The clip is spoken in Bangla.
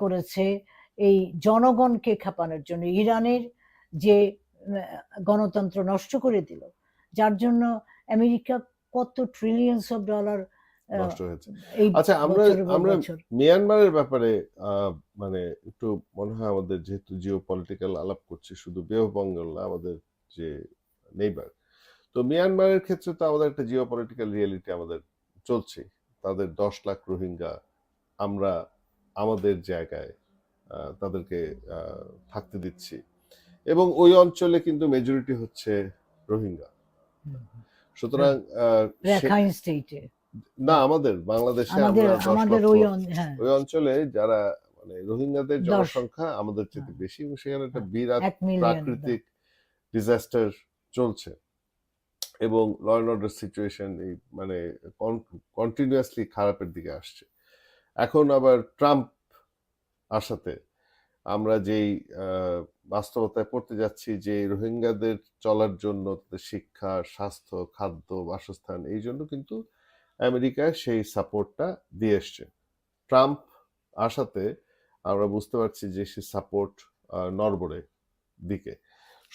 করেছে এই জনগণকে খেপানোর জন্য, ইরানের যে গণতন্ত্র নষ্ট করে দিল, যার জন্য আমেরিকা কত ট্রিলিয়নস অফ ডলার নষ্ট হয়েছে। এই আচ্ছা, আমরা বছরের পর আমরা বছর। মিয়ানমারের ব্যাপারে মানে একটু মনে হয় আমাদের যেহেতু জিও পলিটিক্যাল আলাপ করছি, শুধু বে অফ বেঙ্গল না, আমাদের যে নেইবার, তো মিয়ানমারের ক্ষেত্রে তো আমাদের একটা জিও পলিটিক্যাল রিয়েলিটি আমাদের চলছে। তাদের 10 লাখ রোহিঙ্গা, আমরা আমাদের জায়গায় তাদেরকে থাকতে দিচ্ছি, এবং ওই অঞ্চলে কিন্তু মেজরিটি হচ্ছে রোহিঙ্গা। সুতরাং রাখাইন স্টেটে না, আমাদের বাংলাদেশে আমাদের আমরা 10 আমাদের লক্ষ, হ্যাঁ ওই অঞ্চলে যারা মানে রোহিঙ্গাদের 10 জনসংখ্যা আমাদের চেয়ে বেশি, এবং সেখানে একটা বিরাট 1 মিলিয়ন। প্রাকৃতিক ডিজাস্টার চলছে, এবং ল অ্যান্ড অর্ডার সিচুয়েশন এই মানে কন্টিনিউয়াসলি খারাপের দিকে আসছে। এখন আবার ট্রাম্প আসাতে আমরা যেই বাস্তবতায় পড়তে যাচ্ছি, যে রোহিঙ্গাদের চলার জন্য তাদের শিক্ষা, স্বাস্থ্য, খাদ্য, বাসস্থান, এই জন্য কিন্তু আমেরিকায় সেই সাপোর্টটা দিয়ে এসছে। ট্রাম্প আসাতে আমরা বুঝতে পারছি যে সে সাপোর্ট নড়বড়ে দিকে।